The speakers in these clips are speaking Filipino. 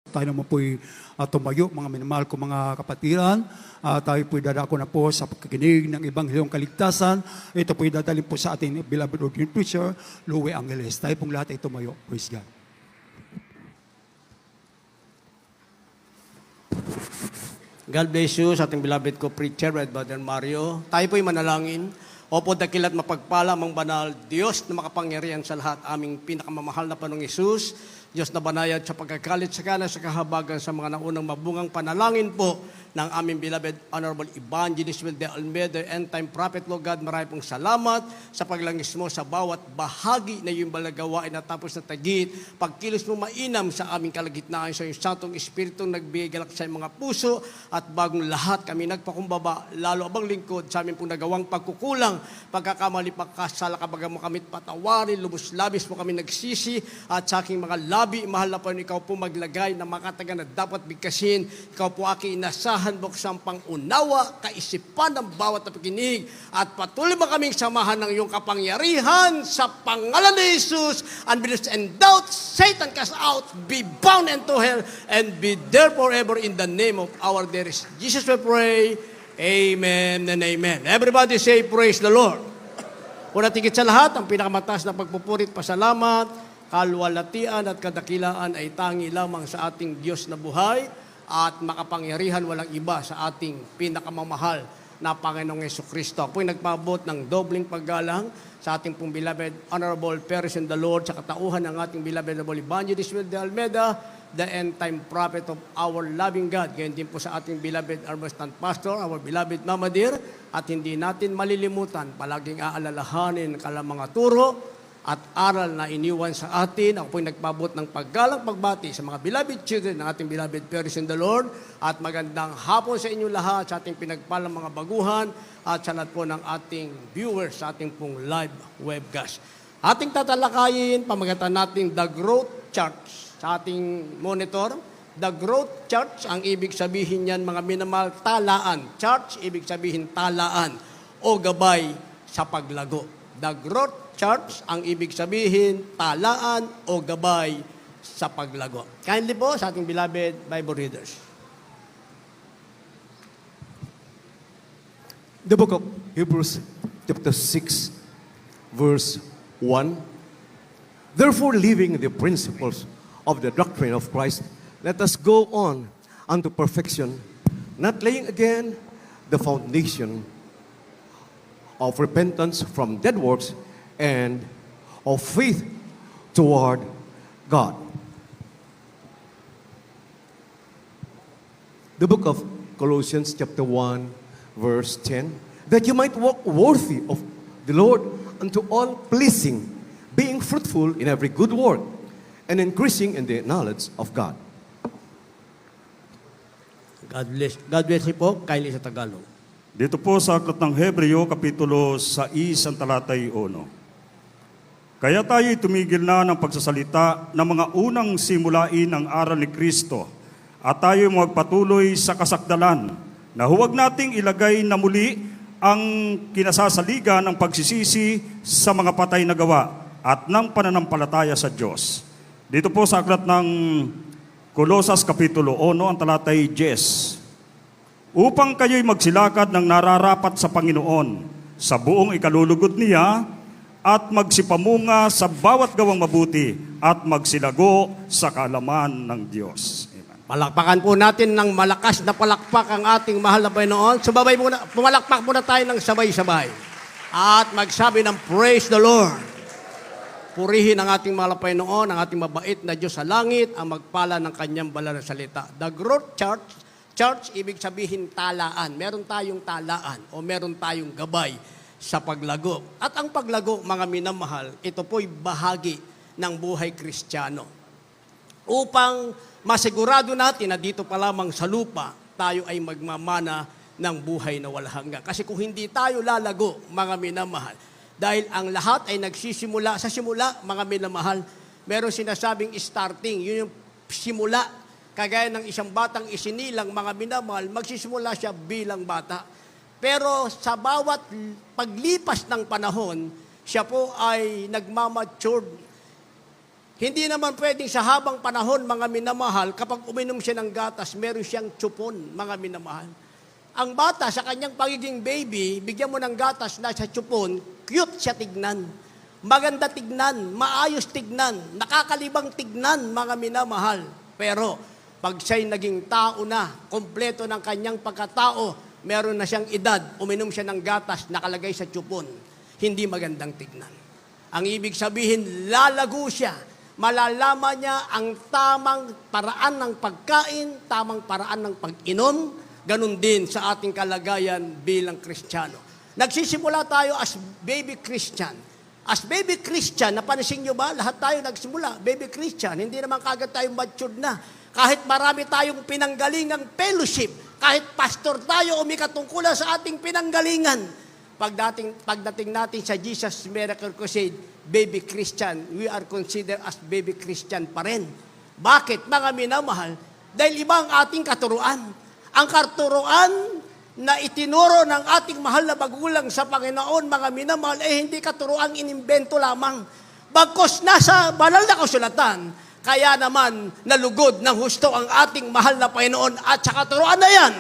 Tayo naman po'y tumayo, mga minamahal ko mga kapatiran. Tayo po'y dadako na po sa pagkikinig ng Ebanghelong Kaligtasan. Ito po'y dadalhin po sa ating beloved ordained preacher, Louie Angeles. Tayo pong lahat ay tumayo. Praise God. God bless you sa ating beloved ko preacher, Brother Mario. Tayo po'y manalangin. Opo, dakilat mapagpala, mang banal, Diyos na makapangyarihan sa lahat, aming pinakamamahal na Panginoong Hesus, Diyos na banayad sa pagkakalit sa kanan sa kahabagan sa mga naunang mabungang panalangin po ng aming beloved Honorable Evangelist Will de Almeida, end time prophet, Lord God, marami pong salamat sa paglangis mo sa bawat bahagi na iyong balagawain na tapos na tagit, pagkilos mo mainam sa aming kalagitnaan sa iyong Santong Espiritu nagbigay galak sa mga puso at bagong lahat kami nagpakumbaba, lalo abang lingkod sa aming pong nagawang pagkukulang, pagkakamali pagkasala kabaga mo kami patawarin, lubos-labis mo kami nagsisi at sa aking mga labi, mahal na po ikaw po maglagay na makataga na dapat bigkasin, ikaw po aking inasahan buksang pangunawa, kaisipan ng bawat napakinig at patuloy mo kaming samahan ng iyong kapangyarihan sa pangalan ni Jesus. Unbelief and doubt, Satan cast out, be bound into hell and be there forever in the name of our dearest Jesus we pray. Amen and amen. Everybody say praise the Lord. Una tigit sa lahat, ang pinakamataas na pagpupurit, pasalamat, kalwalatian at kadakilaan ay tangi lamang sa ating Diyos na buhay at makapangyarihan walang iba sa ating pinakamamahal na Panginoong Jesucristo. Ako po'y nagpabot ng dobling paggalang sa ating pong beloved Honorable Paris in the Lord, sa katauhan ng ating beloved Honorable Evangelist Will de Almeida, the end time prophet of our loving God. Ganyan din po sa ating beloved Armstrong Pastor, our beloved Mama Dear, at hindi natin malilimutan, palaging aalalahanin kalang mga turo at aral na iniwan sa atin. Ako po'y nagpabot ng paggalang pagbati sa mga beloved children ng ating beloved Paris in the Lord, at magandang hapon sa inyo lahat, sa ating pinagpalang mga baguhan, at sa lahat po ng ating viewers sa ating pong live webcast. Ating tatalakayin, pamagatan natin The Growth Church sa ating monitor. The Growth Church, ang ibig sabihin niyan mga minamahal, talaan. Church, ibig sabihin talaan o gabay sa paglago. The Growth Church, ang ibig sabihin, talaan o gabay sa paglago. Kindly po sa ating beloved Bible readers. The book of Hebrews, chapter 6, verse 1. Therefore, leaving the principles of the doctrine of Christ, let us go on unto perfection, not laying again the foundation of repentance from dead works and of faith toward God. The book of Colossians chapter 1 verse 10, that you might walk worthy of the Lord unto all pleasing, being fruitful in every good work and increasing in the knowledge of God. God bless you po, Kylie sa Tagalog. Dito po sa Aklat ng Hebreo, Kapitulo 6, ang talatay 1. Kaya tayo'y tumigil na ng pagsasalita ng mga unang simulain ng aral ni Kristo at tayo'y magpatuloy sa kasakdalan na huwag nating ilagay na muli ang kinasasaligan ng pagsisisi sa mga patay na gawa at ng pananampalataya sa Diyos. Dito po sa Aklat ng Kolosas Kapitulo 1, ang talatay 10. Upang kayo'y magsilakad ng nararapat sa Panginoon sa buong ikalulugod niya at magsipamunga sa bawat gawang mabuti at magsilago sa kaalaman ng Diyos. Amen. Palakpakan po natin ng malakas na palakpak ang ating mahal na Panginoon. Sabay muna, pumalakpak muna tayo ng sabay-sabay. At magsabi ng praise the Lord. Purihin ang ating mahal na Panginoon, ang ating mabait na Diyos sa langit, ang magpala ng kanyang banal na salita. The Growth Church, ibig sabihin talaan. Meron tayong talaan o meron tayong gabay sa paglago. At ang paglago, mga minamahal, ito po'y bahagi ng buhay Kristiyano. Upang masigurado natin na dito pa lamang sa lupa, tayo ay magmamana ng buhay na walang hanggan. Kasi kung hindi tayo lalago, mga minamahal, dahil ang lahat ay nagsisimula, sa simula, mga minamahal, meron sinasabing starting, yun yung simula, kagaya ng isang batang isinilang, mga minamahal, magsisimula siya bilang bata. Pero sa bawat paglipas ng panahon, siya po ay nagmamature Hindi naman pwedeng sa habang panahon, mga minamahal, kapag uminom siya ng gatas, meron siyang tsupon, mga minamahal. Ang bata sa kanyang pagiging baby, bigyan mo ng gatas na sa tsupon, cute siya tignan. Maganda tignan, maayos tignan, nakakalibang tignan, mga minamahal. Pero pag siya'y naging tao na, kompleto ng kanyang pagkatao, meron na siyang edad, uminom siya ng gatas, nakalagay sa tsupon, hindi magandang tignan. Ang ibig sabihin, lalago siya. Malalaman niya ang tamang paraan ng pagkain, tamang paraan ng pag-inom, ganun din sa ating kalagayan bilang Kristiyano. Nagsisimula tayo as baby Christian. As baby Christian, napansin nyo ba? Lahat tayo nagsimula, baby Christian. Hindi naman kagad tayo matured na. Kahit marami tayong pinanggalingang fellowship, kahit pastor tayo o may katungkulan sa ating pinanggalingan, pagdating natin sa Jesus Miracle Crusade, baby Christian, we are considered as baby Christian pa rin. Bakit, mga minamahal? Dahil iba ang ating katuruan. Ang katuruan na itinuro ng ating mahal na magulang sa Panginoon, mga minamahal, hindi katuruan inimbento lamang. Bagkos nasa banal na kasulatan, kaya naman nalugod ng husto ang ating mahal na Panginoon at sa katuruan na yan,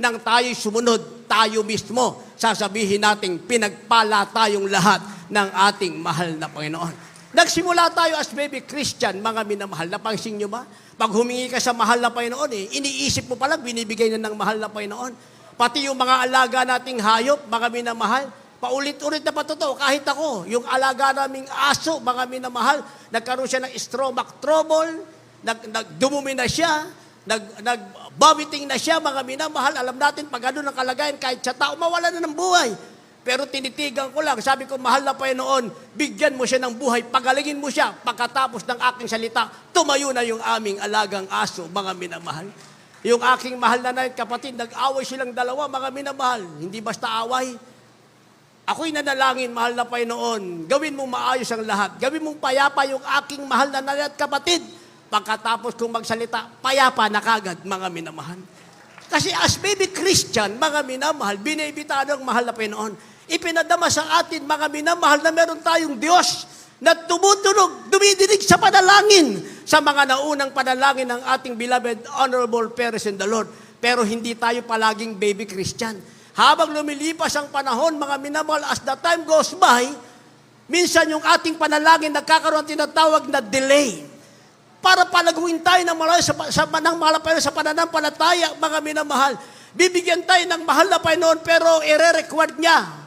nang tayo'y sumunod, tayo mismo, sasabihin nating pinagpala tayong lahat ng ating mahal na Panginoon. Nagsimula tayo as baby Christian, mga minamahal. Napansin nyo ba? Pag humingi ka sa mahal na Panginoon, iniisip mo palang binibigay na ng mahal na Panginoon. Pati yung mga alaga nating hayop, mga minamahal, paulit-ulit na patotoo. Kahit ako, yung alaga naming aso, mga minamahal, nagkaroon siya ng stomach trouble, dumumi na siya, nag-vomiting na siya, mga minamahal. Alam natin, pag ano ng kalagayan, kahit sa tao, mawala na ng buhay. Pero tinitigan ko lang, sabi ko, mahal na Panginoon, bigyan mo siya ng buhay, pagalingin mo siya. Pagkatapos ng aking salita, tumayo na yung aming alagang aso, mga minamahal. Yung aking mahal na kapatid, nag-away silang dalawa, mga minamahal. Hindi basta away. Ako'y nanalangin, mahal na Panginoon, gawin mong maayos ang lahat. Gawin mong payapa yung aking mahal na kapatid. Pagkatapos kong magsalita, payapa na kagad, mga minamahal. Kasi as baby Christian, mga minamahal, binibitado ang mahal na Panginoon. Ipinadama sa atin, mga minamahal, na meron tayong Diyos na tumutunog, dumidinig sa panalangin, sa mga naunang panalangin ng ating beloved, honorable parents in the Lord. Pero hindi tayo palaging baby Christian. Habang lumilipas ang panahon, mga minamahal, as the time goes by, minsan yung ating panalangin nagkakaroon ng tinatawag na delay. Para palaguin tayo ng malayo sa pananampalataya, mga minamahal. Bibigyan tayo ng mahal na Panginoon, pero ire-record niya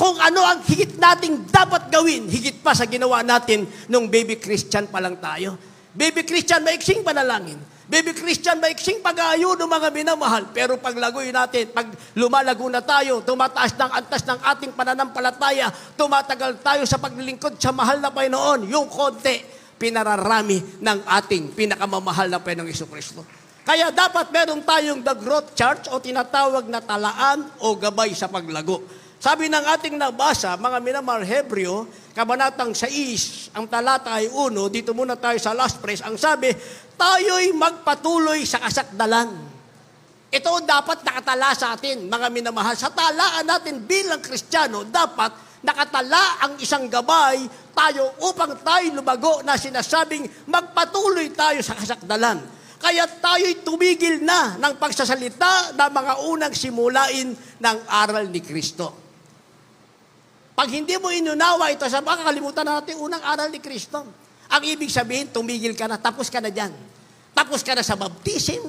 kung ano ang higit nating dapat gawin, higit pa sa ginawa natin nung baby Christian pa lang tayo. Baby Christian, maiksing panalangin. Baby Christian, maiksing pag-aayuno, mga minamahal. Pero pag lagoy natin, pag lumalago na tayo, tumataas ng antas ng ating pananampalataya, tumatagal tayo sa paglilingkod sa mahal na Panginoon, yung konti, pinararami ng ating pinakamamahal na Panginoong Jesucristo. Kaya dapat meron tayong the growth chart o tinatawag na talaan o gabay sa paglago. Sabi ng ating nabasa, mga minamahal, Hebreo, kabanatang 6, ang talata ay 1, dito muna tayo sa last phrase, ang sabi, tayo'y magpatuloy sa kasakdalan. Ito dapat nakatala sa atin, mga minamahal. Sa talaan natin bilang Kristiyano, dapat nakatala ang isang gabay tayo upang tayo lumago na sinasabing magpatuloy tayo sa kasakdalan. Kaya tayo'y tumigil na ng pagsasalita ng mga unang simulain ng aral ni Kristo. Pag hindi mo inunawa ito, makakalimutan na natin unang aral ni Kristo. Ang ibig sabihin, tumigil ka na, tapos ka na dyan. Tapos ka na sa baptism,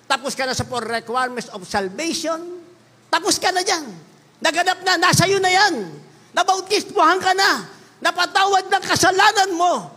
tapos ka na sa four requirements of salvation, tapos ka na dyan. Naganap na, nasa iyo na yan. Nabautismuhan ka na, napatawad ng kasalanan mo.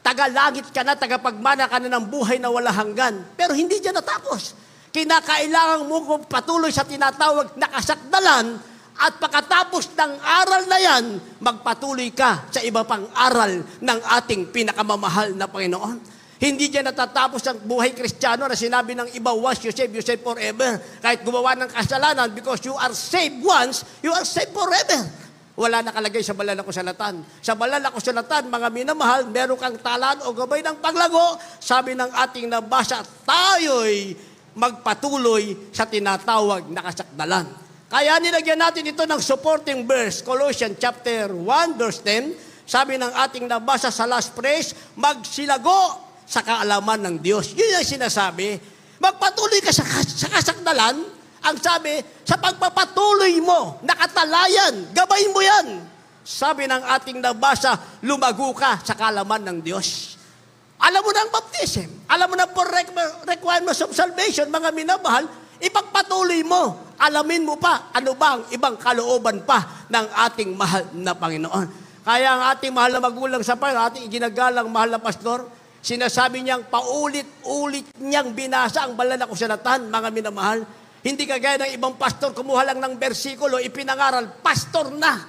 Tagalangit ka na, tagapagmana ka na ng buhay na wala hanggan. Pero hindi dyan natapos. Kinakailangan mo patuloy sa tinatawag na kasakdalan at pagkatapos ng aral na yan, magpatuloy ka sa iba pang aral ng ating pinakamamahal na Panginoon. Hindi dyan natatapos ang buhay Kristiyano na sinabi ng iba, once you save forever. Kahit gumawa ng kasalanan, because you are saved once, you are saved forever. Wala nakalagay sa banal na kasulatan. Sa banal na kasulatan, mga minamahal, meron kang talaan o gabay ng paglago. Sabi ng ating nabasa, tayo'y magpatuloy sa tinatawag na kasakdalan. Kaya nilagyan natin ito ng supporting verse, Colossians chapter 1, verse 10. Sabi ng ating nabasa sa last praise, magsilago sa kaalaman ng Diyos. Yun ang sinasabi. Magpatuloy ka sa kasakdalan. Ang sabi, sa pagpapatuloy mo, nakatalayan, gabay mo yan. Sabi ng ating nabasa, lumago ka sa kaalaman ng Diyos. Alam mo na ang baptism. Alam mo na po requirements of salvation, mga minamahal, ipagpatuloy mo. Alamin mo pa, ano ba ang ibang kalooban pa ng ating mahal na Panginoon. Kaya ang ating mahal na magulang sa Panginoon, ating ginagalang mahal na pastor, sinasabi niyang paulit-ulit niyang binasa ang banal na kasulatan, mga minamahal. Hindi kagaya ng ibang pastor, kumuha lang ng bersikulo, ipinangaral, pastor na,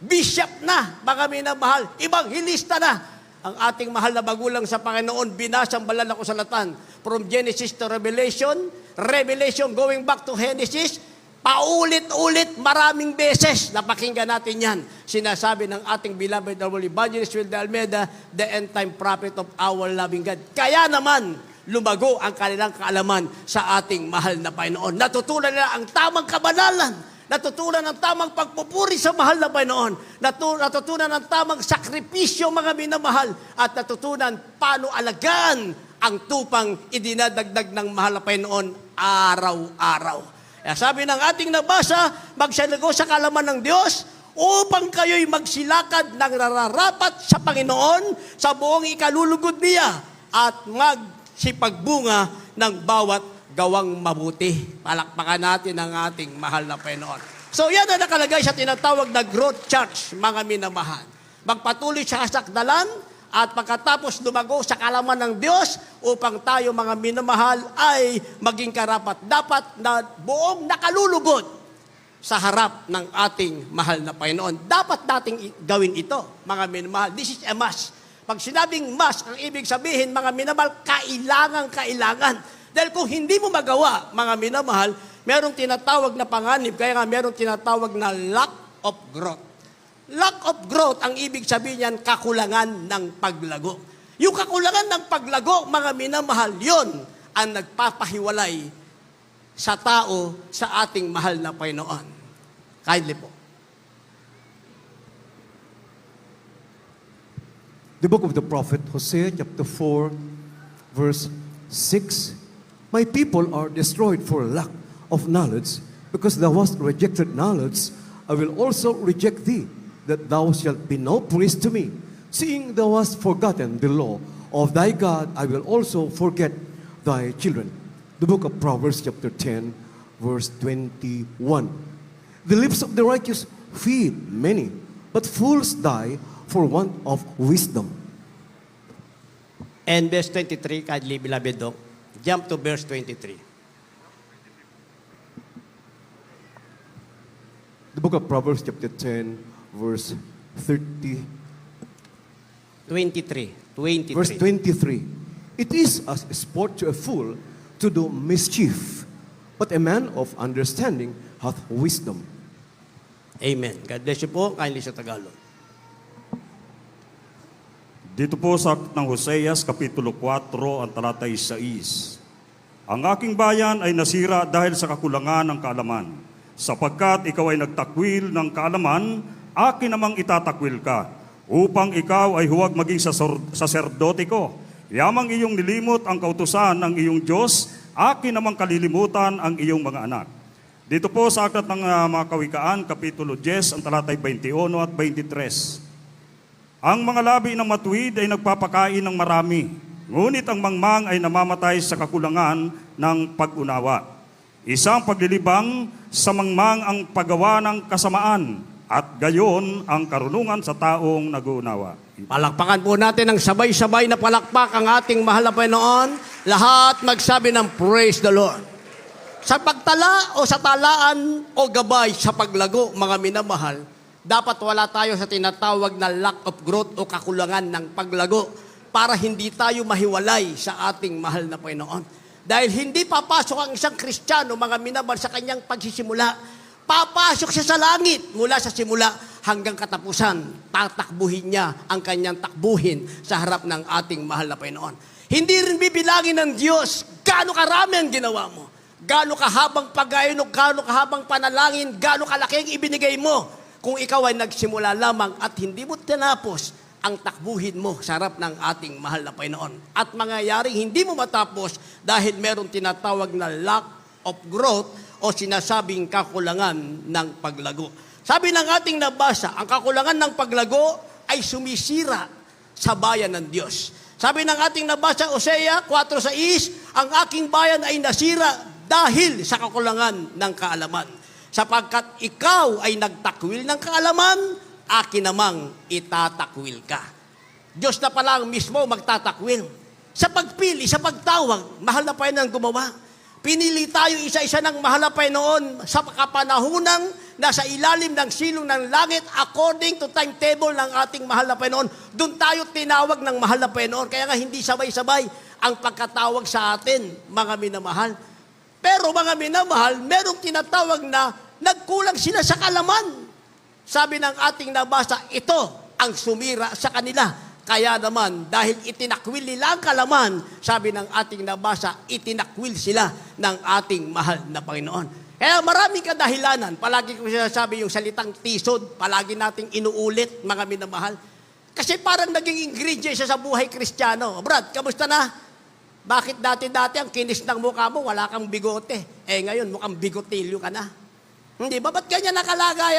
bishop na, mga minamahal, ebanghilista na. Ang ating mahal na magulang sa Panginoon, binasa ang banal na kasulatan from Genesis to Revelation, Revelation going back to Genesis, paulit-ulit, maraming beses. Napakinggan natin yan. Sinasabi ng ating beloved Holy Evangelist Will de Almeida, the end time prophet of our loving God. Kaya naman, lumago ang kanilang kaalaman sa ating mahal na Panginoon. Natutunan nila ang tamang kabanalan. Natutunan ang tamang pagpupuri sa mahal na Panginoon. Natutunan ang tamang sakripisyo, mga minamahal. At natutunan paano alagaan ang tupang idinadagdag ng mahal na Panginoon araw-araw. Kaya sabi ng ating nabasa, magsalago sa kaalaman ng Diyos upang kayo'y magsilakad ng nararapat sa Panginoon sa buong ikalulugod niya at magsipagbunga ng bawat gawang mabuti. Palakpakan natin ang ating mahal na Panginoon. So yan ang nakalagay sa tinatawag na growth church, mga minamahal. Magpatuloy sa kasakdalan at pagkatapos lumago sa kaalaman ng Diyos upang tayo, mga minamahal, ay maging karapat dapat na buong nakalulugod sa harap ng ating mahal na Panginoon. Dapat nating gawin ito, mga minamahal. This is a must. Pag sinabing must, ang ibig sabihin, mga minamahal, kailangan. Dahil kung hindi mo magawa, mga minamahal, merong tinatawag na panganib, kaya nga merong tinatawag na lack of growth. Lack of growth, ang ibig sabihin niyan, kakulangan ng paglago. Yung kakulangan ng paglago, mga minamahal, yon ang nagpapahiwalay sa tao sa ating mahal na Panginoon. Kindly po. The book of the prophet Hosea, chapter 4, verse 6. My people are destroyed for lack of knowledge, because thou hast rejected knowledge, I will also reject thee, that thou shalt be no priest to me. Seeing thou hast forgotten the law of thy God, I will also forget thy children. The book of Proverbs, chapter 10, verse 21. The lips of the righteous feed many, but fools die for want of wisdom. And verse 23, kindly, beloved Doc, jump to verse 23. The book of Proverbs, chapter 10, verse 30. 23. Verse 23. It is as a sport to a fool to do mischief, but a man of understanding hath wisdom. Amen. God bless you po. Kindly sa Tagalog. Dito po sa aklat ng Hoseas, Kapitulo 4, ang talatay 6. Ang aking bayan ay nasira dahil sa kakulangan ng kaalaman. Sapagkat ikaw ay nagtakwil ng kaalaman, akin namang itatakwil ka, upang ikaw ay huwag maging saserdote ko. Yamang iyong nilimot ang kautusan ng iyong Diyos, akin namang kalilimutan ang iyong mga anak. Dito po sa aklat ng mga Kawikaan, Kapitulo 10, ang talatay 21 at 23. Ang mga labi ng matuwid ay nagpapakain ng marami, ngunit ang mangmang ay namamatay sa kakulangan ng pag-unawa. Isang paglilibang sa mangmang ang paggawa ng kasamaan, at gayon ang karunungan sa taong nag-uunawa. Palakpakan po natin ng sabay-sabay na palakpak ang ating mahal na Panginoon. Lahat magsabi ng praise the Lord. Sa pagtala o sa talaan o gabay sa paglago, mga minamahal, dapat wala tayo sa tinatawag na lack of growth o kakulangan ng paglago para hindi tayo mahiwalay sa ating mahal na Panginoon. Dahil hindi papasok ang isang Kristiyano, mga minamahal, sa kanyang pagsisimula. Papasok siya sa langit mula sa simula hanggang katapusan. Tatakbuhin niya ang kanyang takbuhin sa harap ng ating mahal na Panginoon. Hindi rin bibilangin ng Diyos gaano karami ang ginawa mo. Gaano kahabang pag-ayunog, gaano kahabang panalangin, gaano kalaki ang ibinigay mo. kung ikaw ay nagsimula lamang at hindi mo tinapos ang takbuhin mo sa harap ng ating mahal na Panginoon. At mangyayaring hindi mo matapos dahil meron tinatawag na lack of growth o sinasabing kakulangan ng paglago. Sabi ng ating nabasa, ang kakulangan ng paglago ay sumisira sa bayan ng Diyos. Sabi ng ating nabasa, Hosea 4:6, ang aking bayan ay nasira dahil sa kakulangan ng kaalaman. Sapagkat ikaw ay nagtakwil ng kaalaman, akin namang itatakwil ka. Diyos na pala ang mismo magtatakwil. Sa pagpili, sa pagtawag, mahal na Panginoon gumawa. Pinili tayo isa-isa ng mahal na Panginoon sa kapanahunang nasa ilalim ng silong ng langit according to timetable ng ating mahal na Panginoon. Doon tayo tinawag ng mahal na Panginoon. Kaya nga hindi sabay-sabay ang pagkatawag sa atin, mga minamahal. Pero mga minamahal, merong tinatawag na nagkulang sila sa kalaman. Sabi ng ating nabasa, ito ang sumira sa kanila. Kaya naman, dahil itinakwil nila ang kalaman, sabi ng ating nabasa, itinakwil sila ng ating mahal na Panginoon. Kaya maraming kadahilanan. Palagi ko sinasabi yung salitang tisod, palagi nating inuulit, mga minamahal. Kasi parang naging ingredient siya sa buhay Kristiyano. Brad, kamusta na? Bakit dati-dati ang kinis ng mukha mo, wala kang bigote? Eh ngayon, mukhang bigotilyo ka na. Hindi ba? Ba't ganyan nakalagayan?